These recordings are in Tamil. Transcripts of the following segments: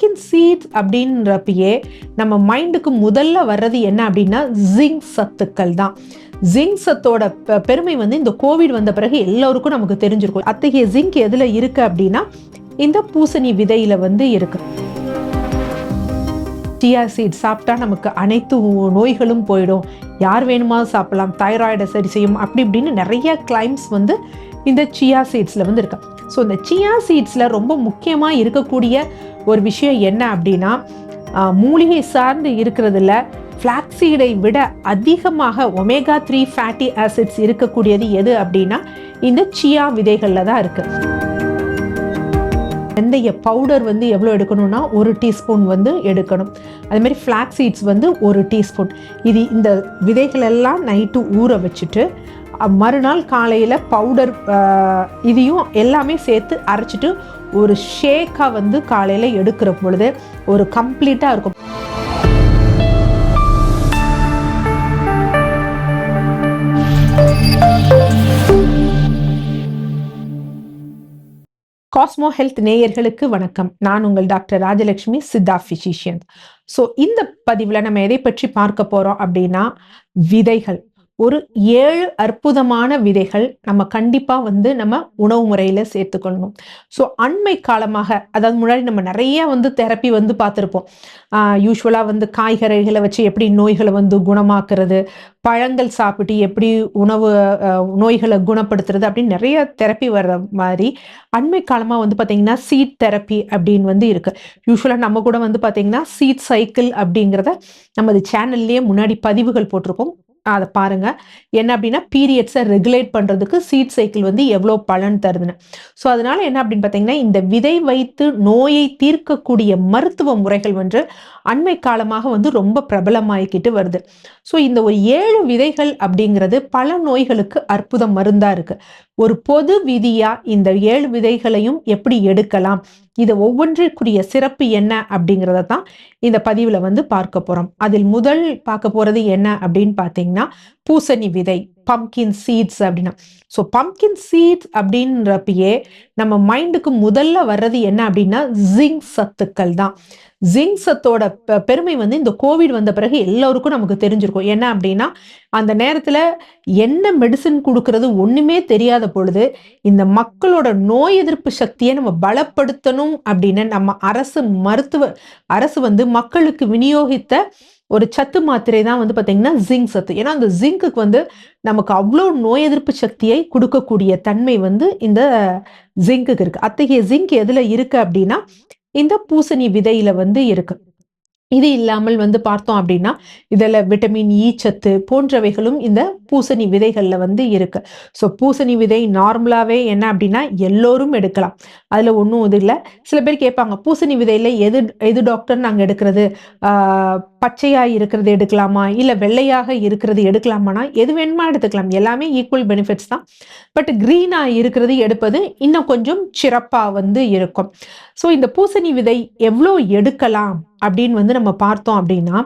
பம்கின் சீட்ஸ் அப்படின்றப்பயே நம்ம மைண்டுக்கு முதல்ல வர்றது என்ன அப்படின்னா ஜிங்க் சத்துக்கள் தான். ஜிங்க் சத்தோட பெருமை வந்து இந்த கோவிட் வந்த பிறகு எல்லோருக்கும் நமக்கு தெரிஞ்சிருக்கும். அத்தகைய ஜிங்க் எதுல இருக்கு அப்படின்னா இந்த பூசணி விதையில வந்து இருக்கு. சியா சீட் சாப்பிட்டா நமக்கு அனைத்து நோய்களும் போயிடும், யார் வேணுமா சாப்பிடலாம், தைராய்டை சரி செய்யும், அப்படி இப்படின்னு நிறைய கிளைம்ஸ் வந்து இந்த சியா சீட்ஸில் வந்து இருக்கு. ஸோ இந்த சியா சீட்ஸில் ரொம்ப முக்கியமாக இருக்கக்கூடிய ஒரு விஷயம் என்ன அப்படின்னா, மூலிகை சார்ந்து இருக்கிறதுல ஃப்ளாக்ஸீடை விட அதிகமாக ஒமேகா 3 ஃபேட்டி ஆசிட்ஸ் இருக்கக்கூடியது எது அப்படின்னா இந்த சியா விதைகளில் தான் இருக்குது. வெந்தய பவுடர் வந்து எவ்வளோ எடுக்கணும்னா 1 டீஸ்பூன் வந்து எடுக்கணும். அதேமாதிரி ஃப்ளாக்ஸ் சீட்ஸ் வந்து 1 டீஸ்பூன். இந்த விதைகள் எல்லாம் நைட்டு ஊற வச்சுட்டு மறுநாள் காலையில் பவுடர் இதையும் எல்லாமே சேர்த்து அரைச்சிட்டு ஒரு ஷேக்காக வந்து காலையில் எடுக்கிற பொழுது ஒரு கம்ப்ளீட்டாக இருக்கும். காஸ்மோ ஹெல்த் நேயர்களுக்கு வணக்கம். நான் உங்கள் doctor Rajalakshmi, Siddha physician. So இந்த பதிவில் நம்ம எதை பற்றி பார்க்க போகிறோம் அப்படின்னா விதைகள். ஒரு 7 அற்புதமான விதைகள் நம்ம கண்டிப்பாக வந்து நம்ம உணவு முறையில் சேர்த்துக்கொள்ளணும். ஸோ அண்மை காலமாக, அதாவது முன்னாடி நம்ம நிறைய வந்து தெரப்பி வந்து பார்த்துருப்போம். யூஸ்வலாக வந்து காய்கறிகளை வச்சு எப்படி நோய்களை வந்து குணமாக்குறது, பழங்கள் சாப்பிட்டு எப்படி நோய்களை குணப்படுத்துறது அப்படின்னு நிறைய தெரப்பி வர்ற மாதிரி அண்மை காலமாக வந்து பார்த்தீங்கன்னா சீட் தெரப்பி அப்படின்னு வந்து இருக்கு. யூஸ்வலாக நம்ம கூட வந்து பார்த்தீங்கன்னா சீட் சைக்கிள் அப்படிங்கிறத நமது சேனல்லையே முன்னாடி பதிவுகள் போட்டிருக்கோம், அதை பாருங்க. என்ன அப்படின்னா பீரியட்ஸை ரெகுலேட் பண்றதுக்கு சீட் சைக்கிள் வந்து எவ்வளோ பலன் தருதுன்னு. ஸோ அதனால என்ன அப்படின்னு பார்த்தீங்கன்னா இந்த விதை வைத்து நோயை தீர்க்கக்கூடிய மருத்துவ முறைகள் வந்து அண்மை காலமாக வந்து ரொம்ப பிரபலமாகிக்கிட்டு வருது. ஸோ இந்த ஒரு 7 விதைகள் அப்படிங்கிறது பல நோய்களுக்கு அற்புத மருந்தா இருக்கு. ஒரு பொது விதியா இந்த 7 விதைகளையும் எப்படி எடுக்கலாம், இது ஒவ்வொன்றிற்குரிய சிறப்பு என்ன அப்படிங்கிறத தான் இந்த பதிவில் வந்து பார்க்க போகிறோம். அதில் முதல் பார்க்க போகிறது என்ன அப்படின்னு பார்த்தீங்கன்னா பூசணி விதை, பம்கின் சீட்ஸ் அப்படின்னா. ஸோ பம்கின் சீட்ஸ் அப்படின்றப்பயே நம்ம மைண்டுக்கு முதல்ல வர்றது என்ன அப்படின்னா ஜிங்க் சத்துக்கள் தான். ஜிங்க் சத்தோட பெருமை வந்து இந்த கோவிட் வந்த பிறகு எல்லோருக்கும் நமக்கு தெரிஞ்சிருக்கும். என்ன அப்படின்னா அந்த நேரத்தில் என்ன மெடிசின் கொடுக்கறது ஒன்றுமே தெரியாத பொழுது இந்த மக்களோட நோய் எதிர்ப்பு சக்தியை நம்ம பலப்படுத்தணும் அப்படின்னு நம்ம அரசு வந்து மக்களுக்கு விநியோகித்த ஒரு சத்து மாத்திரை தான் வந்து பார்த்தீங்கன்னா ஜிங்க் சத்து. ஏன்னா அந்த ஜிங்க்குக்கு வந்து நமக்கு அவ்வளோ நோய் எதிர்ப்பு சக்தியை கொடுக்கக்கூடிய தன்மை வந்து இந்த ஜிங்க்குக்கு இருக்கு. அத்தகைய ஜிங்க் எதுல இருக்கு அப்படின்னா இந்த பூசணி விதையில வந்து இருக்கு. இது இல்லாமல் வந்து பார்த்தோம் அப்படின்னா இதில் விட்டமின் இ சத்து போன்றவைகளும் இந்த பூசணி விதைகளில் வந்து இருக்கு. ஸோ பூசணி விதை நார்மலாகவே என்ன அப்படின்னா எல்லோரும் எடுக்கலாம், அதில் ஒன்றும் இது இல்லை. சில பேர் கேட்பாங்க பூசணி விதையில் எது டாக்டர் நாங்கள் எடுக்கிறது, பச்சையாக இருக்கிறது எடுக்கலாமா இல்லை வெள்ளையாக இருக்கிறது எடுக்கலாமானா எது வேணுமா எடுத்துக்கலாம், எல்லாமே ஈக்குவல் பெனிஃபிட்ஸ் தான். பட் க்ரீனாக இருக்கிறது எடுப்பது இன்னும் கொஞ்சம் சிறப்பாக வந்து இருக்கும். ஸோ இந்த பூசணி விதை எவ்வளோ எடுக்கலாம் அப்படின்னு வந்து நம்ம பார்த்தோம் அப்படின்னா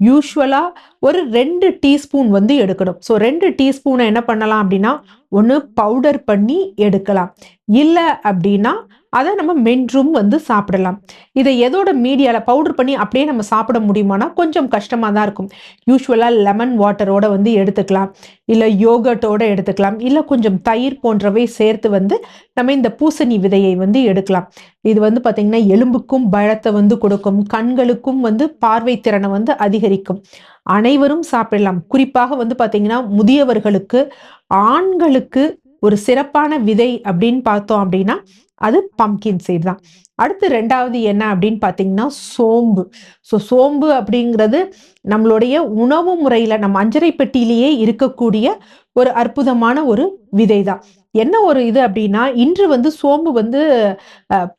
யூஸ்வலா ஒரு 2 டீஸ்பூன் வந்து எடுக்கணும். ஸோ 2 டீஸ்பூனை என்ன பண்ணலாம் அப்படின்னா ஒன்று பவுடர் பண்ணி எடுக்கலாம், இல்லை அப்படின்னா அதை நம்ம மென்றும் வந்து சாப்பிடலாம். இதை எதோட மீடியாவில் பவுடர் பண்ணி அப்படியே நம்ம சாப்பிட முடியுமானா கொஞ்சம் கஷ்டமாக தான் இருக்கும். யூஸ்வலாக லெமன் வாட்டரோட வந்து எடுத்துக்கலாம், இல்லை யோகர்ட்டோட எடுத்துக்கலாம், இல்லை கொஞ்சம் தயிர் போன்றவை சேர்த்து வந்து நம்ம இந்த பூசணி விதையை வந்து எடுக்கலாம். இது வந்து பார்த்திங்கன்னா எலும்புக்கும் பலத்தை வந்து கொடுக்கும், கண்களுக்கும் வந்து பார்வை திறனை வந்து அதிகரிக்கும். அனைவரும் சாப்பிடலாம். குறிப்பாக வந்து பார்த்திங்கன்னா முதியவர்களுக்கு, ஆண்களுக்கு ஒரு சிறப்பான விதை அப்படின்னு பார்த்தோம் அப்படின்னா அது பம்கின் சீட் தான். அடுத்து 2வது என்ன அப்படின்னு பார்த்தீங்கன்னா சோம்பு. ஸோ சோம்பு அப்படிங்கிறது நம்மளுடைய உணவு முறையில் நம்ம அஞ்சரை பெட்டியிலேயே இருக்கக்கூடிய ஒரு அற்புதமான ஒரு விதை தான். என்ன ஒரு இது அப்படின்னா இன்று வந்து சோம்பு வந்து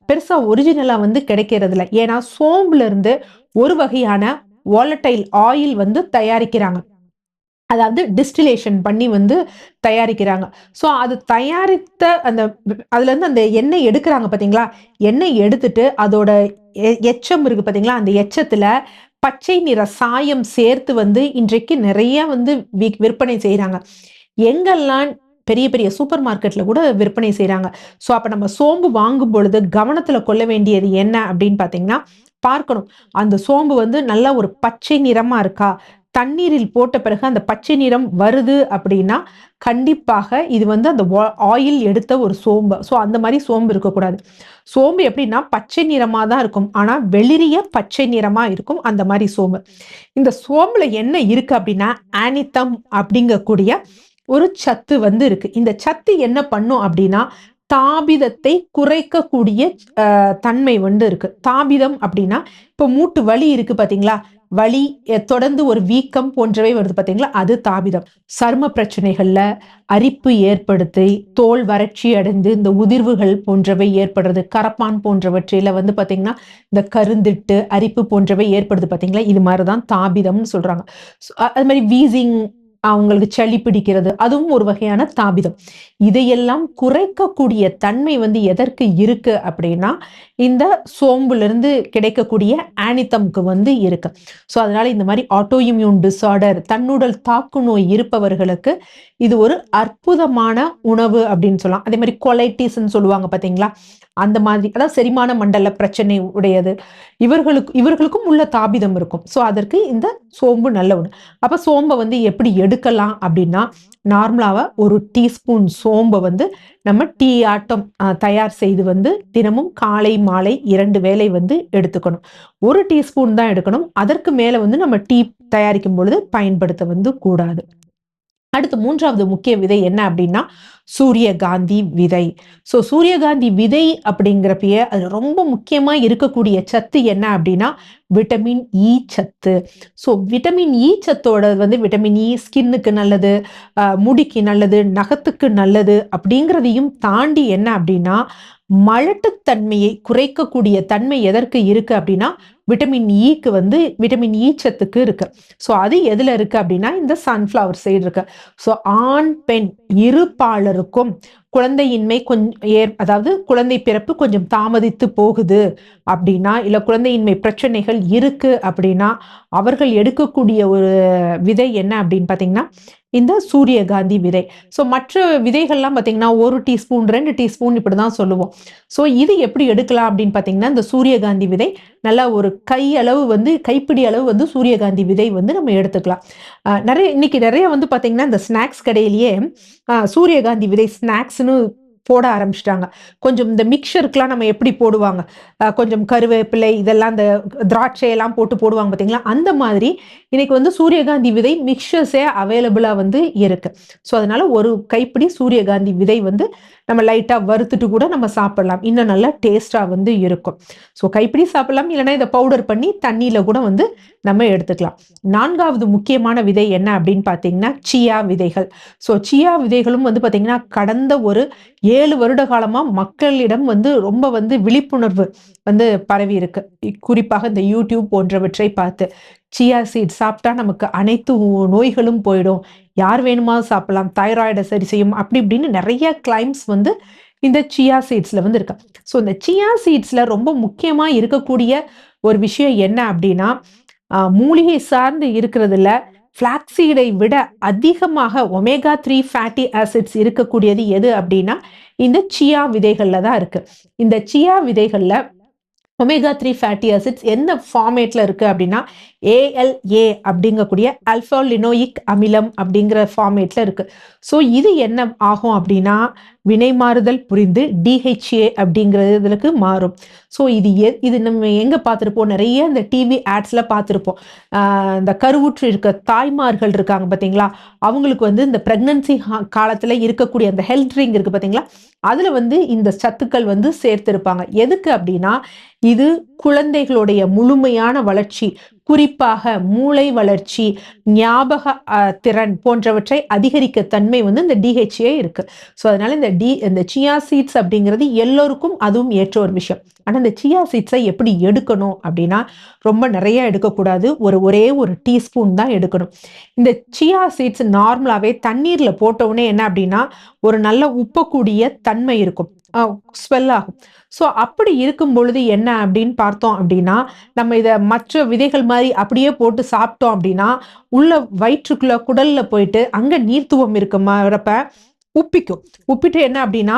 பெருசா ஒரிஜினலா வந்து கிடைக்கிறது இல்லை. ஏன்னா சோம்புல இருந்து ஒரு வகையான வாலடைல் ஆயில் வந்து தயாரிக்கிறாங்க, அதாவது டிஸ்டிலேஷன் பண்ணி வந்து தயாரிக்கிறாங்க. ஸோ அது தயாரித்த அதுல இருந்து அந்த எண்ணெய் எடுக்கிறாங்க பார்த்தீங்களா, எண்ணெய் எடுத்துட்டு அதோட எச்சம் இருக்கு பார்த்தீங்களா, அந்த எச்சத்துல பச்சை நிற சாயம் சேர்த்து வந்து இன்றைக்கு நிறைய வந்து விற்பனை செய்யறாங்க. எங்கெல்லாம் பெரிய பெரிய சூப்பர் மார்க்கெட்ல கூட விற்பனை செய்யறாங்க. ஸோ அப்ப நம்ம சோம்பு வாங்கும் பொழுது கவனத்துல கொள்ள வேண்டியது என்ன அப்படின்னு பார்த்தீங்கன்னா பார்க்கணும். அந்த சோம்பு வந்து நல்ல ஒரு பச்சை நிறமா இருக்கா? தண்ணீரில் போட்ட பிறகு அந்த பச்சை நிறம் வருது அப்படின்னா, கண்டிப்பாக இது வந்து அந்த ஆயில் எடுத்த ஒரு சோம்பு. ஸோ அந்த மாரி சோம்பு இருக்கக்கூடாது. சோம்பு எப்படின்னா, பச்சை நிறமா தான் இருக்கும். ஆனா வெளிரிய பச்சை நிறமா இருக்கும் அந்த மாரி சோம்பு. இந்த சோம்புல என்ன இருக்கு அப்படின்னா, ஆனித்தம் அப்படிங்கக்கூடிய ஒரு சத்து வந்து இருக்கு. இந்த சத்து என்ன பண்ணும் அப்படின்னா, தாபிதத்தை குறைக்கக்கூடிய தன்மை வந்து இருக்கு. தாபிதம் அப்படின்னா, இப்போ மூட்டு வலி இருக்கு பார்த்தீங்களா? வலி தொடர்ந்து ஒரு வீக்கம் போன்றவை வருது பார்த்தீங்களா? அது தாபிதம். சரும பிரச்சனைகள்ல அரிப்பு ஏற்படுத்தி, தோல் வறட்சி அடைந்து, இந்த உதிர்வுகள் போன்றவை ஏற்படுறது, கரப்பான் போன்றவற்றில வந்து பார்த்தீங்கன்னா, இந்த கருந்திட்டு, அரிப்பு போன்றவை ஏற்படுது பார்த்தீங்களா? இது மாரி தான் தாபிதம்னு சொல்றாங்க. அது மாரி வீசிங் அவங்களுக்கு சளி பிடிக்கிறது, அதுவும் ஒரு வகையான தாபிதம். இதையெல்லாம் குறைக்கக்கூடிய தன்மை வந்து எதற்கு இருக்கு அப்படின்னா, இந்த சோம்புலிருந்து கிடைக்கக்கூடிய ஆனித்தம்க்கு வந்து இருக்கு. ஸோ அதனால இந்த மாரி ஆட்டோ இம்யூன் டிஸார்டர், தன்னுடல் தாக்கு நோய் இருப்பவர்களுக்கு இது ஒரு அற்புதமான உணவு அப்படின்னு சொல்லலாம். அதே மாரி கொலைட்டிஸ்ன்னு சொல்லுவாங்க பார்த்தீங்களா? அந்த மாதிரி அதாவது செரிமான மண்டல பிரச்சனை உடையது. இவர்களுக்கும் உள்ள தாபிதம் இருக்கும். ஸோ அதற்கு இந்த சோம்பு நல்ல ஒண்ணு. அப்ப சோம்ப வந்து எப்படி எடுக்கலாம் அப்படின்னா, நார்மலாவா ஒரு டீஸ்பூன் சோம்ப வந்து நம்ம டீ ஆட்டம் தயார் செய்து வந்து தினமும் காலை, மாலை 2 வேளை வந்து எடுத்துக்கணும். 1 டீஸ்பூன் தான் எடுக்கணும். அதற்கு மேல வந்து நம்ம டீ தயாரிக்கும் பொழுது பயன்படுத்த வந்து கூடாது. அடுத்து 3வது முக்கிய விதை என்ன அப்படின்னா, சூரியகாந்தி விதை. ஸோ சூரியகாந்தி விதை அப்படிங்கிறப்பயே அது ரொம்ப முக்கியமா இருக்கக்கூடிய சத்து என்ன அப்படின்னா, விட்டமின் இ சத்து. ஸோ விட்டமின் இ சத்தோட வந்து விட்டமின் இ ஸ்கின்னுக்கு நல்லது, முடிக்கு நல்லது, நகத்துக்கு நல்லது அப்படிங்கிறதையும் தாண்டி என்ன அப்படின்னா, மலட்டுத்தன்மையை குறைக்கக்கூடிய தன்மை எதற்கு இருக்கு அப்படின்னா, விட்டமின் ஈக்கு வந்து விட்டமின் ஈ சத்துக்கு இருக்கு. ஸோ அது எதுல இருக்கு அப்படின்னா, இந்த சன்ஃப்ளவர் சைடு இருக்கு. ஸோ ஆண், பெண் இரு பாலருக்கும் குழந்தையின்மை அதாவது குழந்தை பிறப்பு கொஞ்சம் தாமதித்து போகுது அப்படின்னா, இல்ல குழந்தையின்மை பிரச்சனைகள் இருக்கு அப்படின்னா, அவர்கள் எடுக்கக்கூடிய ஒரு விதை என்ன அப்படின்னு பார்த்தீங்கன்னா, இந்த சூரியகாந்தி விதை. ஸோ மற்ற விதைகள்லாம் பார்த்தீங்கன்னா, 1 டீஸ்பூன், 2 டீஸ்பூன் இப்படிதான் சொல்லுவோம். ஸோ இது எப்படி எடுக்கலாம் அப்படின்னு பார்த்தீங்கன்னா, இந்த சூரியகாந்தி விதை நல்லா ஒரு கைப்பிடி அளவு வந்து சூரியகாந்தி விதை வந்து நம்ம எடுத்துக்கலாம். இன்னைக்கு நிறைய வந்து பார்த்தீங்கன்னா, இந்த ஸ்நாக்ஸ் கடையிலேயே சூரியகாந்தி விதை ஸ்நாக்ஸ்ன்னு போட ஆரம்பிச்சுட்டாங்க. கொஞ்சம் இந்த மிக்சருக்குலாம் நம்ம எப்படி போடுவாங்க, கொஞ்சம் கருவேப்பிலை இதெல்லாம் இந்த திராட்சை எல்லாம் போட்டு போடுவாங்க பார்த்தீங்களா? அந்த மாதிரி இன்னைக்கு வந்து சூரியகாந்தி விதை மிக்சர்ஸே அவைலபிளா வந்து இருக்கு. ஸோ அதனால ஒரு கைப்பிடி சூரியகாந்தி விதை வந்து நம்ம லைட்டா வறுத்துட்டு கூட நம்ம சாப்பிடலாம். இன்னும் நல்லா டேஸ்ட்டா வந்து இருக்கும். ஸோ கைப்பிடி சாப்பிடலாம். இல்லைன்னா இதை பவுடர் பண்ணி தண்ணியில கூட வந்து நம்ம எடுத்துக்கலாம். 4வது முக்கியமான விதை என்ன அப்படின்னு பார்த்தீங்கன்னா, சியா விதைகள். ஸோ சியா விதைகளும் வந்து பார்த்தீங்கன்னா, கடந்த ஒரு 7 வருட காலமா மக்களிடம் வந்து ரொம்ப வந்து விழிப்புணர்வு வந்து பரவி இருக்கு. குறிப்பாக இந்த யூடியூப் போன்றவற்றை பார்த்து. சியா சீட் சாப்பிட்டா நமக்கு அனைத்து நோய்களும் போயிடும். யார் வேணுமா சாப்பிடலாம். தைராய்டை சரி செய்யும். அப்படி இப்படின்னு நிறைய கிளைம்ஸ் வந்து இந்த சியா சீட்ஸ்ல வந்து இருக்கு. ஸோ இந்த சியா சீட்ஸ்ல ரொம்ப முக்கியமா இருக்கக்கூடிய ஒரு விஷயம் என்ன அப்படின்னா, மூலிகை சார்ந்து இருக்கிறதுல ஃபிளாக்ஸீடை விட அதிகமாக ஒமேகா 3 ஃபேட்டி ஆசிட்ஸ் இருக்கக்கூடியது எது அப்படின்னா, இந்த சியா விதைகள்ல தான் இருக்கு. இந்த சியா விதைகள்ல ஒமேகா 3 ஃபேட்டி ஆசிட்ஸ் எந்த ஃபார்மேட்ல இருக்கு அப்படின்னா, ALA அப்படிங்கக்கூடிய ஆல்ஃபா லினோயிக் அமிலம் அப்படிங்கிற ஃபார்மேட்ல இருக்கு. ஸோ இது என்ன ஆகும் அப்படின்னா, வினை மாறுதல் புரிந்து DHA அப்படிங்கிறதுக்கு மாறும். ஸோ இது நம்ம எங்க பார்த்துருப்போம், நிறைய இந்த டிவி ஆட்ஸ்ல பார்த்துருப்போம். இந்த கருவுற்று இருக்க தாய்மார்கள் இருக்காங்க பார்த்தீங்களா, அவங்களுக்கு வந்து இந்த பிரெக்னன்சி காலத்துல இருக்கக்கூடிய அந்த ஹெல்த் ட்ரிங்க் இருக்கு பார்த்தீங்களா, அதுல வந்து இந்த சத்துக்கள் வந்து சேர்த்திருப்பாங்க. எதுக்கு அப்படின்னா, இது குழந்தைகளுடைய முழுமையான வளர்ச்சி, குறிப்பாக மூளை வளர்ச்சி, ஞாபக திறன் போன்றவற்றை அதிகரிக்க தன்மை வந்து இந்த DHA இருக்கு. ஸோ அதனால இந்த சியா சீட்ஸ் அப்படிங்கிறது எல்லோருக்கும் அதுவும் ஏற்ற ஒரு விஷயம். ஆனா இந்த சியா சீட்ஸை எப்படி எடுக்கணும் அப்படின்னா, ரொம்ப நிறைய எடுக்கக்கூடாது. ஒரே ஒரு டீஸ்பூன் தான் எடுக்கணும். இந்த சியா சீட்ஸ் நார்மலாவே தண்ணீர்ல போட்ட உடனே என்ன அப்படின்னா, ஒரு நல்ல உப்பக்கூடிய தன்மை இருக்கும். ஸ்வெல் ஆகும். ஸோ அப்படி இருக்கும் பொழுது என்ன அப்படின்னு பார்த்தோம் அப்படின்னா, நம்ம இதை மற்ற விதைகள் மாதிரி அப்படியே போட்டு சாப்பிட்டோம் அப்படின்னா, உள்ள வயிற்றுக்குள்ள குடல்ல போயிட்டு அங்க நீர்த்துவம் இருக்கு வரப்ப உப்பிக்கும். உப்பிட்டு என்ன அப்படின்னா,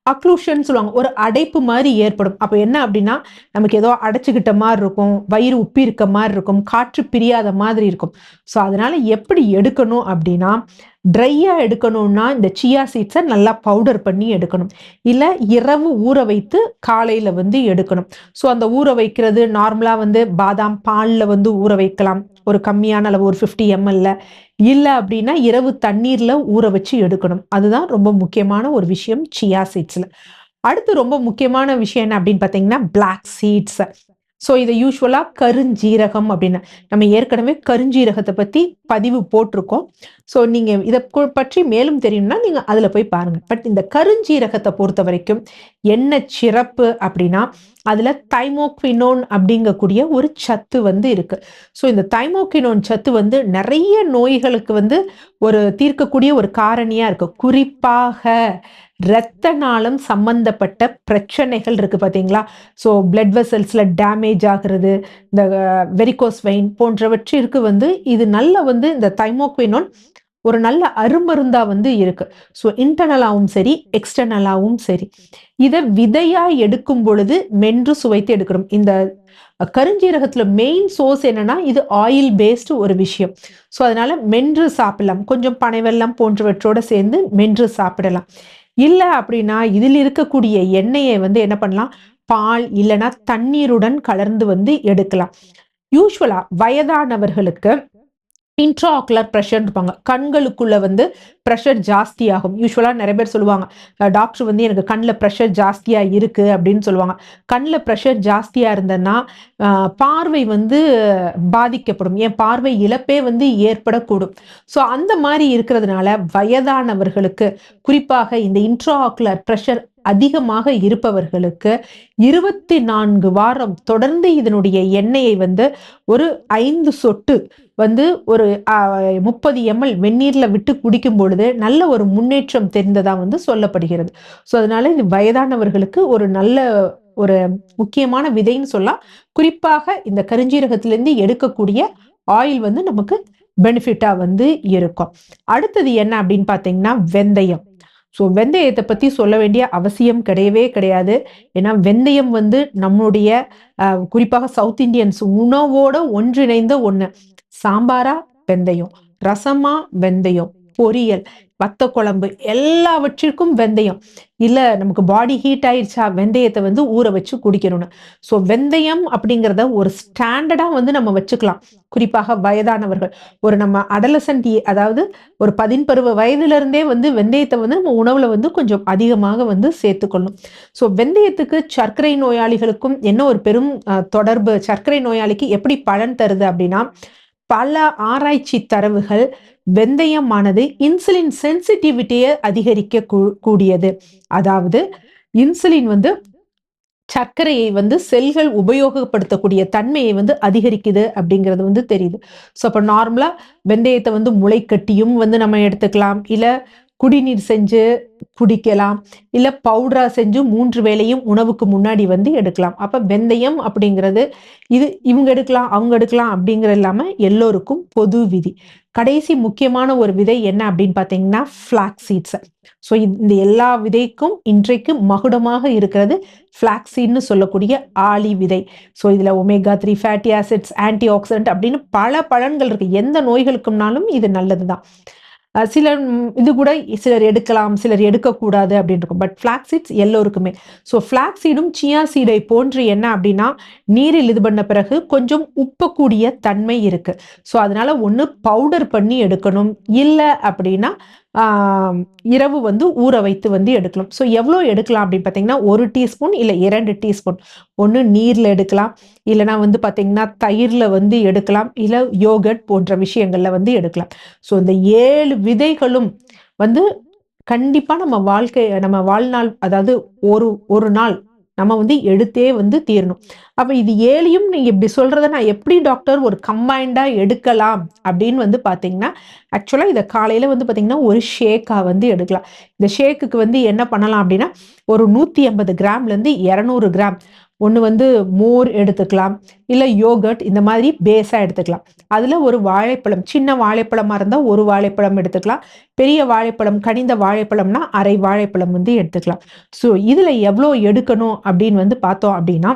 அக்ளூஷன் சொல்லுவாங்க, ஒரு அடைப்பு மாதிரி ஏற்படும். அப்ப என்ன அப்படின்னா, நமக்கு ஏதோ அடைச்சுக்கிட்ட மாதிரி இருக்கும், வயிறு உப்பி இருக்க மாதிரி இருக்கும், காற்று பிரியாத மாதிரி இருக்கும். ஸோ அதனால எப்படி எடுக்கணும் அப்படின்னா, ட்ரையா எடுக்கணும்னா இந்த சியா சீட்ஸை நல்லா பவுடர் பண்ணி எடுக்கணும். இல்ல இரவு ஊற வைத்து காலையில வந்து எடுக்கணும். ஸோ அந்த ஊற வைக்கிறது நார்மலா வந்து பாதாம் பால்ல வந்து ஊற வைக்கலாம். ஒரு கம்மியான அளவு ஒரு 50 ml. இல்ல அப்படின்னா இரவு தண்ணீர்ல ஊற வச்சு எடுக்கணும். அதுதான் ரொம்ப முக்கியமான ஒரு விஷயம் சியா சீட்ஸ்ல. அடுத்து ரொம்ப முக்கியமான விஷயம் என்ன அப்படின்னு பார்த்தீங்கன்னா, பிளாக் சீட்ஸ். ஸோ இத யூசுவலா கருஞ்சீரகம் அப்படின்னு. நம்ம ஏற்கனவே கருஞ்சீரகத்த பத்தி பதிவு போட்டிருக்கோம். ஸோ நீங்க இத பற்றி மேலும் தெரியணும்னா, நீங்க அதுல போய் பாருங்க. பட் இந்த கருஞ்சீரகத்த பொறுத்தவரைக்கும் என்ன சிறப்பு அப்படின்னா, அதுல தைமோக்வினோன் அப்படிங்கக்கூடிய ஒரு சத்து வந்து இருக்கு. ஸோ இந்த தைமோக்வினோன் சத்து வந்து நெறைய நோய்களுக்கு வந்து ஒரு தீர்க்கக்கூடிய ஒரு காரணியா இருக்கு. குறிப்பாக இரத்த நாளம் சம்பந்தப்பட்ட பிரச்சனைகள் இருக்கு பார்த்தீங்களா? ஸோ பிளட் வெசல்ஸ்ல டேமேஜ் ஆகுறது, இந்த வெரிகோஸ் வெயின் போன்றவற்றிற்கு வந்து இது நல்ல வந்து இந்த தைமோக்வினோன் ஒரு நல்ல அருமருந்தா வந்து இருக்கு. ஸோ இன்டர்னலாவும் சரி, எக்ஸ்டர்னலாவும் சரி. இத விதையா எடுக்கும் பொழுது மென்று சுவைத்து எடுக்கணும். இந்த கருஞ்சீரகத்துல மெயின் சோர்ஸ் என்னன்னா, இது ஆயில் பேஸ்டு ஒரு விஷயம். ஸோ அதனால மென்று சாப்பிடலாம். கொஞ்சம் பனைவெல்லம் போன்றவற்றோட சேர்ந்து மென்று சாப்பிடலாம். இல்ல அப்படின்னா, இதில் இருக்கக்கூடிய எண்ணெயை வந்து என்ன பண்ணலாம், பால் இல்லன்னா தண்ணீருடன் கலந்து வந்து எடுக்கலாம். யூசுவலா வயதானவர்களுக்கு இன்ட்ராஆகுலர் பிரஷர் இருப்பாங்க. கண்களுக்குள்ள வந்து பிரஷர் ஜாஸ்தியாகும். யூசுவலா நெறைய பேர் சொல்லுவாங்க, டாக்டர் வந்து எனக்கு கண்ல பிரஷர் ஜாஸ்தியா இருக்கு அப்படின்னு சொல்லுவாங்க. கண்ல பிரஷர் ஜாஸ்தியா இருந்தன்னா, பார்வை வந்து பாதிக்கப்படும். ஏன் பார்வை இழப்பே வந்து ஏற்படக்கூடும். ஸோ அந்த மாரி இருக்கிறதுனால வயதானவர்களுக்கு, குறிப்பாக இந்த இன்ட்ராஆகுலர் பிரஷர் அதிகமாக இருப்பவர்களுக்கு 24 வாரம் தொடர்ந்து இதனுடைய எண்ணெயை வந்து ஒரு 5 சொட்டு வந்து ஒரு 30 ml வெந்நீர்ல விட்டு குடிக்கும் பொழுது நல்ல ஒரு முன்னேற்றம் தெரிந்ததா வந்து சொல்லப்படுகிறது. ஸோ அதனால இது வயதானவர்களுக்கு ஒரு நல்ல ஒரு முக்கியமான விதைன்னு சொல்லலாம். குறிப்பாக இந்த கருஞ்சீரகத்திலிருந்து எடுக்கக்கூடிய ஆயில் வந்து நமக்கு பெனிஃபிட்டா வந்து இருக்கும். அடுத்தது என்ன அப்படின்னு பார்த்தீங்கன்னா, வெந்தயம். ஸோ வெந்தயத்தை பத்தி சொல்ல வேண்டிய அவசியம் கிடையவே கிடையாது. ஏன்னா வெந்தயம் வந்து நம்முடைய குறிப்பாக சவுத் இந்தியன்ஸ் உணவோட ஒன்றிணைந்த ஒண்ணு. சாம்பாரா வெந்தயம், ரசமா வெந்தயம், பொரியல், வத்த குழம்பு எல்லாவற்றிற்கும் வெந்தயம். இல்ல நமக்கு பாடி ஹீட் ஆயிடுச்சா, வெந்தயத்தை வந்து ஊற வச்சு குடிக்கணும்னு. ஸோ வெந்தயம் அப்படிங்கிறத ஒரு ஸ்டாண்டர்டா வந்து நம்ம வச்சுக்கலாம். குறிப்பாக வயதானவர்கள், ஒரு நம்ம அடலசன்ட் அதாவது ஒரு 10 பருவ வயதுல இருந்தே வந்து வெந்தயத்தை வந்து நம்ம உணவுல வந்து கொஞ்சம் அதிகமாக வந்து சேர்த்துக்கொள்ளணும். ஸோ வெந்தயத்துக்கு சர்க்கரை நோயாளிகளுக்கும் என்ன ஒரு பெரும் தொடர்பு, சர்க்கரை நோயாளிக்கு எப்படி பலன் தருது அப்படின்னா, பல ஆராய்ச்சி தரவுகள் வெந்தயமானது இன்சுலின் சென்சிட்டிவிட்டியை அதிகரிக்க கூடியது. அதாவது இன்சுலின் வந்து சர்க்கரையை வந்து செல்கள் உபயோகப்படுத்தக்கூடிய தன்மையை வந்து அதிகரிக்குது அப்படிங்கிறது வந்து தெரியுது. ஸோ அப்போ நார்மலா வெந்தயத்தை வந்து முளைக்கட்டியும் வந்து நம்ம எடுத்துக்கலாம். இல்ல குடிநீர் செஞ்சு குடிக்கலாம். இல்ல பவுடரா செஞ்சு 3 வேளையும் உணவுக்கு முன்னாடி வந்து எடுக்கலாம். அப்ப வெந்தயம் அப்படிங்கிறது இது இவங்க எடுக்கலாம், அவங்க எடுக்கலாம் அப்படிங்கிறது இல்லாம எல்லோருக்கும் பொது விதி. கடைசி முக்கியமான ஒரு விதை என்ன அப்படின்னு பார்த்தீங்கன்னா, ஃபிளாக்ஸ் சீட்ஸ். ஸோ இந்த எல்லா விதைக்கும் இன்றைக்கு மகுடமாக இருக்கிறது ஃபிளாக்ஸ் சீட்னு சொல்லக்கூடிய ஆளி விதை. ஸோ இதுல omega 3 fatty acids, anti accident அப்படின்னு பல பலன்கள் இருக்கு. எந்த நோய்களுக்கும்னாலும் இது நல்லதுதான். சிலர் இது கூட சிலர் எடுக்கலாம், சிலர் எடுக்கக்கூடாது அப்படின்னு இருக்கும். பட் ஃபிளாக்ஸ் சீட்ஸ் எல்லோருக்குமே. ஸோ ஃபிளாக்ஸ் சீடும் சியா சீடை போன்று என்ன அப்படின்னா, நீரில் இது பண்ண பிறகு கொஞ்சம் உப்பக்கூடிய தன்மை இருக்கு. ஸோ அதனால ஒண்ணு பவுடர் பண்ணி எடுக்கணும். இல்ல அப்படின்னா இரவு வந்து ஊற வைத்து வந்து எடுக்கலாம். ஸோ எவ்வளோ எடுக்கலாம் அப்படின்னு பார்த்தீங்கன்னா, 1 டீஸ்பூன் இல்ல 2 டீஸ்பூன். ஒண்ணு நீர்ல எடுக்கலாம். இல்லன்னா வந்து பார்த்தீங்கன்னா, தயிர்ல வந்து எடுக்கலாம். இல்ல யோகர்ட் போன்ற விஷயங்கள்ல வந்து எடுக்கலாம். ஸோ இந்த 7 விதைகளும் வந்து கண்டிப்பா நம்ம வாழ்நாள் அதாவது ஒரு நாள் நம்ம வந்து எடுத்தே வந்து தீரணும். அப்ப இது 7யும் நீங்க இப்படி சொல்றத நான் எப்படி டாக்டர் ஒரு கம்பைன்டா எடுக்கலாம் அப்படின்னு வந்து பார்த்தீங்கன்னா, ஆக்சுவலா இத காலையில வந்து பார்த்தீங்கன்னா, ஒரு ஷேக்கா வந்து எடுக்கலாம். இந்த ஷேக்குக்கு வந்து என்ன பண்ணலாம் அப்படின்னா, ஒரு 150 கிராம்லேருந்து 200 கிராம் ஒன்று வந்து மோர் எடுத்துக்கலாம், இல்லை யோகர்ட் இந்த மாதிரி பேஸாக எடுத்துக்கலாம். அதில் ஒரு வாழைப்பழம், சின்ன வாழைப்பழமாக இருந்தால் ஒரு வாழைப்பழம் எடுத்துக்கலாம், பெரிய வாழைப்பழம் கனிந்த வாழைப்பழம்னா அரை வாழைப்பழம் வந்து எடுத்துக்கலாம். ஸோ இதில் எவ்வளோ எடுக்கணும் அப்படின்னு வந்து பார்த்தோம் அப்படின்னா,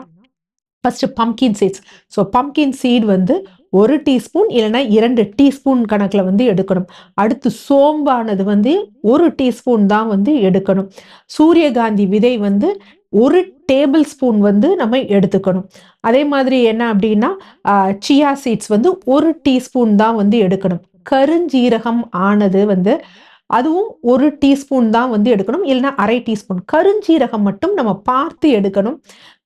first pumpkin seeds. So pumpkin seed வந்து 1 டீஸ்பூன் இல்லைன்னா 2 டீஸ்பூன் கணக்கில் வந்து எடுக்கணும். அடுத்து சோம்பானது வந்து 1 டீஸ்பூன் தான் வந்து எடுக்கணும். சூரியகாந்தி விதை வந்து 1 டேபிள் ஸ்பூன் வந்து நம்ம எடுத்துக்கணும். அதே மாதிரி என்ன அப்படின்னா சியா சீட்ஸ் வந்து 1 டீஸ்பூன் தான் வந்து எடுக்கணும். கருஞ்சீரகம் ஆனது வந்து அதுவும் 1 டீஸ்பூன் தான் வந்து எடுக்கணும், இல்லைன்னா அரை டீஸ்பூன். கருஞ்சீரகம் மட்டும் நம்ம பார்த்து எடுக்கணும்.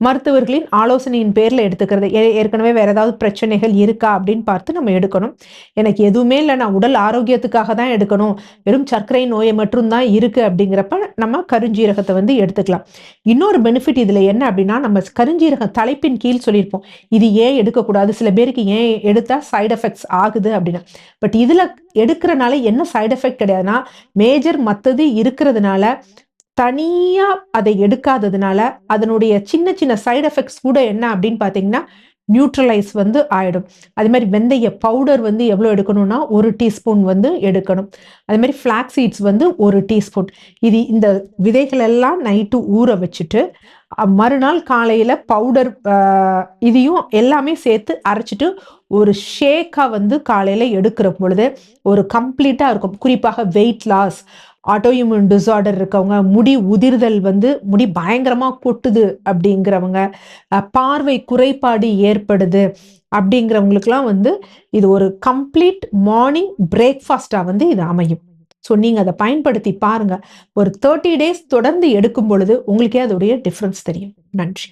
மருத்துவர்களின் ஆலோசனையின் பேரில் எடுத்துக்கிறது. ஏற்கனவே வேற ஏதாவது பிரச்சனைகள் இருக்கா அப்படின்னு பார்த்து நம்ம எடுக்கணும். எனக்கு எதுவுமே இல்லை, நான் உடல் ஆரோக்கியத்துக்காக தான் எடுக்கணும், வெறும் சர்க்கரை நோயை மட்டும் தான் இருக்கு அப்படிங்கிறப்ப நம்ம கருஞ்சீரகத்தை வந்து எடுத்துக்கலாம். இன்னொரு பெனிஃபிட் இதில் என்ன அப்படின்னா, நம்ம கருஞ்சீரகம் தலைப்பின் கீழ் சொல்லியிருப்போம் இது ஏன் எடுக்கக்கூடாது, சில பேருக்கு ஏன் எடுத்தா சைடு எஃபெக்ட்ஸ் ஆகுது அப்படின்னு. பட் இதில் எடுக்கிறனால என்ன சைடு எஃபெக்ட் கிடையாதுன்னா, மேஜர் மற்றது இருக்கிறதுனால தனியா அதை எடுக்காததுனால அதனுடைய சின்ன சின்ன சைடு எஃபெக்ட்ஸ் கூட என்ன அப்படின்னு பார்த்தீங்கன்னா நியூட்ரலைஸ் வந்து ஆயிடும். அதே மாதிரி வெந்தய பவுடர் வந்து எவ்வளோ எடுக்கணும்னா 1 டீஸ்பூன் வந்து எடுக்கணும். அதே மாதிரி ஃப்ளாக் சீட்ஸ் வந்து 1 டீஸ்பூன். இந்த விதைகள் எல்லாம் நைட்டு ஊற வச்சுட்டு மறுநாள் காலையில் பவுடர் இதையும் எல்லாமே சேர்த்து அரைச்சிட்டு ஒரு ஷேக்காக வந்து காலையில் எடுக்கிற பொழுது ஒரு கம்ப்ளீட்டாக இருக்கும். குறிப்பாக வெயிட் லாஸ், ஆட்டோஇம்யூன் டிசார்டர் இருக்கவங்க, முடி உதிர்தல் வந்து முடி பயங்கரமாக கொட்டுது அப்படிங்கிறவங்க, பார்வை குறைபாடு ஏற்படுது அப்படிங்கிறவங்களுக்குலாம் வந்து இது ஒரு கம்ப்ளீட் மார்னிங் பிரேக்ஃபாஸ்டாக வந்து இது அமையும். ஸோ நீங்கள் அதை பயன்படுத்தி பாருங்க. ஒரு 30 டேஸ் தொடர்ந்து எடுக்கும் பொழுது உங்களுக்கே அதோடைய டிஃப்ரென்ஸ் தெரியும். நன்றி.